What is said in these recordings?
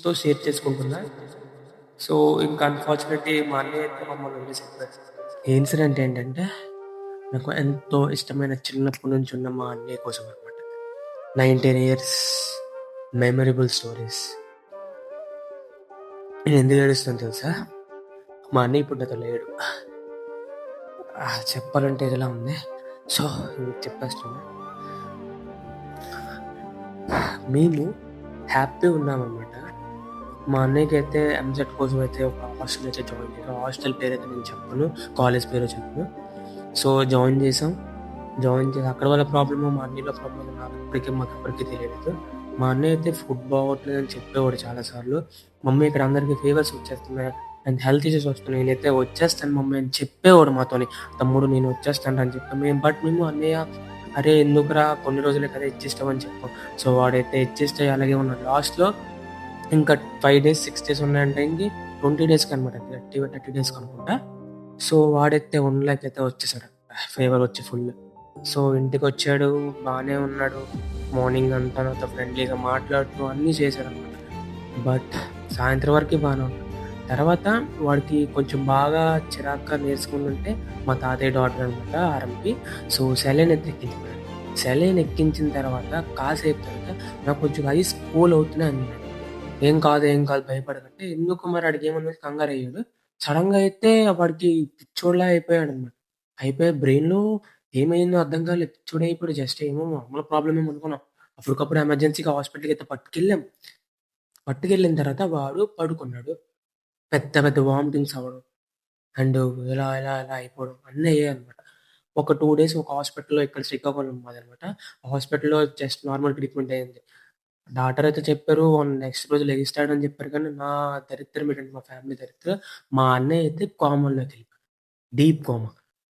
తో షేర్ చేసుకుంటున్నా. సో, ఇంకా అన్‌ఫార్చునేట్‌లీ మా అన్నయ్య అయితే మమ్మల్ని వదిలేసి వెళ్ళిపోయాడు. ఈ ఇన్సిడెంట్ ఏంటంటే, నాకు ఎంతో ఇష్టమైన చిన్నప్పటి నుంచి ఉన్న మా అన్నయ్య కోసం అనమాట. 19 ఇయర్స్ మెమరబుల్ స్టోరీస్. నేను ఎందుకు ఏడుస్తున్నానో తెలుసా? మా అన్నయ్య ఇప్పుడు నాతో లేడు. చెప్పాలంటే ఇదిలా ఉంది. సో, మీకు చెప్పేస్తున్నా. మేము హ్యాపీగా ఉన్నామనమాట. మా అన్నయ్యకైతే ఎంసెట్ కోసం అయితే ఒక హాస్టల్ అయితే జాయిన్ చేసాం. హాస్టల్ పేరైతే నేను చెప్పను. కాలేజ్ పేరు చెప్పను. సో, జాయిన్ చేసి అక్కడ వాళ్ళ ప్రాబ్లమో, మా అన్నయ్యలో ప్రాబ్లమో మాకెప్పటికీ తెలియలేదు. మా అన్నయ్య అయితే ఫుడ్ బాగోట్లేదని చెప్పేవాడు చాలా సార్లు. మమ్మీ ఇక్కడ అందరికీ ఫీవర్స్ వచ్చేస్తున్నాయి అండ్ హెల్త్ ఇష్యూస్ వస్తున్నాయి. నేనైతే వచ్చేస్తాను మమ్మీ అని చెప్పేవాడు మాతోని. తమ్ముడు నేను వచ్చేస్తాను అని చెప్పి మేము అన్నయ్య అరే ఎందుకురా కొన్ని రోజులే కదా అడ్జస్ట్ అవ్వని చెప్పాం. సో, వాడైతే అడ్జస్ట్ అయ్యి అలాగే ఉన్నాడు. లాస్ట్‌లో ఇంకా 5 డేస్, 6 డేస్ ఉన్నాయంట. ఇంకి 20 డేస్‌కి అనమాట. 30 డేస్‌కి అనుకుంటా. సో, వాడైతే ఉండలేకైతే వచ్చేసాడు. ఫీవర్ వచ్చి ఫుల్. సో, ఇంటికొచ్చాడు. బానే ఉన్నాడు. మార్నింగ్ అంతా నాతో ఫ్రెండ్లీగా మాట్లాడుతూ అన్నీ చేశాడనమాట. బట్ సాయంత్రం వరకి బానే ఉన్నాడు. తర్వాత వాడికి కొంచెం బాగా చిరాకుగా నీరసంగుంటే మా తాతయ్య డాక్టర్ అనమాట ఆర్ఎంపీ. సో, సెలైన్ అయితే ఎక్కించుకున్నాడు. సెలైన్ ఎక్కించిన తర్వాత కాసేపు తర్వాత నాకు కొంచెం ఐస్ కూల్ అవుతూనే అన్నాడు. ఏం కాదు భయపడకంటే, ఎందుకు మరి ఆడికేమన్నా కంగారయ్యాడు. సడెన్‌గా అయితే వాడికి పిచ్చోడిలా అయిపోయాడనమాట. అయిపోయి బ్రెయిన్‌లో ఏమైందో అర్థం కాలేదు. పిచ్చోడయిపోయాడు. జస్ట్ ఏమో మామూలు ప్రాబ్లమ్ ఏమో అనుకున్నాం. అప్పటికప్పుడు ఎమర్జెన్సీగా హాస్పిటల్‌కయితే పట్టుకెళ్ళాం. పట్టుకెళ్ళిన తర్వాత వాడు పడుకున్నాడు. పెద్ద పెద్ద వామిటింగ్స్ అవ్వడం అండ్ ఇలా అయిపోవడం అన్నీ అయ్యాయనమాట. ఒక 2 డేస్ ఒక హాస్పిటల్‌లో ఇక్కడ శ్రీకాకుళం మాదనమాట. ఆ హాస్పిటల్‌లో జస్ట్ నార్మల్ ట్రీట్మెంట్ అయింది. డాక్టర్ అయితే చెప్పారు నెక్స్ట్ రోజు లెగిస్తాడని చెప్పారు. కానీ నా దరిద్రం ఏంటంటే మా ఫ్యామిలీ దరిద్రం. మా అన్నయ్య అయితే కోమాలోకెళ్ళిపోయాడు. Deep coma.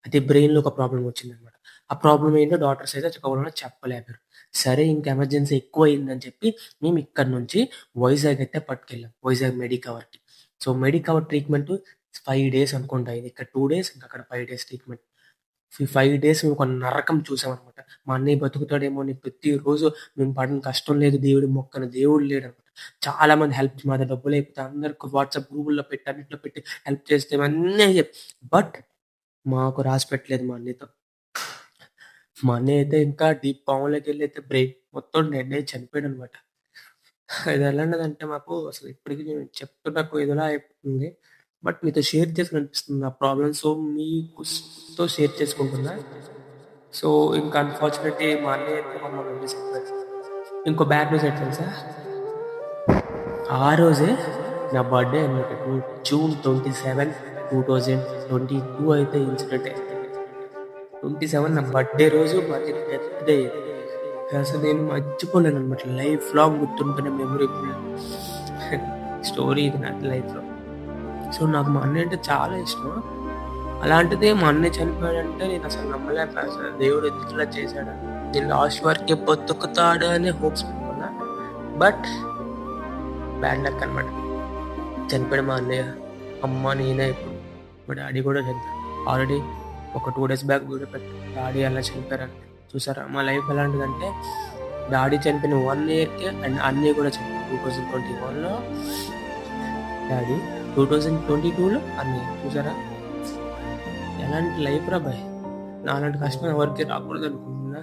అయితే బ్రెయిన్‌లో ఒక ప్రాబ్లమ్ వచ్చిందనమాట. ఆ ప్రాబ్లమ్ ఏంటో డాక్టర్స్ అయితే శ్రీకాకుళంలో చెప్పలేకపోయారు. సరే ఇంక ఎమర్జెన్సీ ఎక్కువయిందని చెప్పి మేము ఇక్కడి నుంచి వైజాగ్ అయితే పట్టుకెళ్ళాం. వైజాగ్ మెడికవర్‌కి. సో, మెడికవర్ ట్రీట్మెంట్ 5 డేస్ అనుకుంటా అయింది. ఇక్కడ 2 డేస్ ఇంకా అక్కడ 5 డేస్ ట్రీట్మెంట్. 5 డేస్ మేము ఒక నరకం చూసామనమాట. మా అన్నయ్య బతుకుతాడేమో అని ప్రతిరోజు మేము పడిన కష్టం లేదు. దేవుడికి మొక్కని దేవుడు లేడనమాట. చాలా మంది హెల్ప్ మా దగ్గర డబ్బులైపోతే అందరికి వాట్సాప్ గ్రూపుల్లో పెట్టి అన్నిట్లో పెట్టి హెల్ప్ చేస్తే ఇవన్నీ అయ్యాయి. బట్ మాకు రాసి పెట్టలేదు మా అన్నయ్యతో. మా అన్నయ్య అయితే ఇంకా డీప్ కోమాలోకెళ్ళి అయితే బ్రెయిన్ మొత్తం డెడ్ అయ్యి చనిపోయాడనమాట. ఇది ఎలాంటిదంటే మాకు అసలు ఇప్పటికి నేను చెప్తే నాకు ఏదోలా అయిపోతుంది. బట్ మీతో షేర్ చేసుకోవాలనిపిస్తుంది నా ప్రాబ్లమ్. సో, తో షేర్ చేసుకుంటున్నా. సో, ఇంకా అన్‌ఫార్చునేట్‌లీ మా అన్నయ్య అయితే మమ్మల్ని వదిలేసి వెళ్ళిపోయాడు. ఇంకో బ్యాడ్ న్యూస్ ఏంటి తెలుసా? ఆ రోజే నా బర్త్‌డే అన్నమాట. జూన్ 27, 2022 అయితే ఇన్సిడెంట్ అయింది. 27 నా బర్త్‌డే రోజు మాది డెత్ డే ఇది. అసలు నేను మర్చిపోలేననమాట. లైఫ్ లాంగ్ గుర్తుంటున్న మెమరబుల్ స్టోరీ ఇది నాకు లైఫ్‌లో. సో, నాకు మా అన్నయ్య అంటే చాలా ఇష్టం. అలాంటిది మా అన్నయ్య చనిపోయాడంటే నేనసలు నమ్మలేకపోయా. అసలు దేవుడు ఎందుకిలా చేశాడని. నేను లాస్ట్ వరకే బతుకుతాడు అనే హోప్స్ పెట్టుకున్నా. బట్ బ్యాడ్ లక్ అనమాట. చనిపోయాడు మా అన్నయ్య. అమ్మ, నేనే ఇప్పుడు. మా డాడీ కూడా చనిపోయాడు. ఆల్రెడీ ఒక 2 డేస్ బ్యాక్ వీడియో పెట్టాను. డాడీ అలా చనిపోయారని. చూసారా మా లైఫ్ ఎలాంటిదంటే డాడీ చనిపోయిన 1 ఇయర్‌కే అండ్ అన్నయ్య కూడా చనిపోయాడు. 2021లో డాడీ, 2022లో అన్నయ్య. చూసారా ఎలాంటి లైఫ్ రా భాయ్. నాలాంటి కష్టం ఎవరికీ రాకూడదనుకుంటున్నా.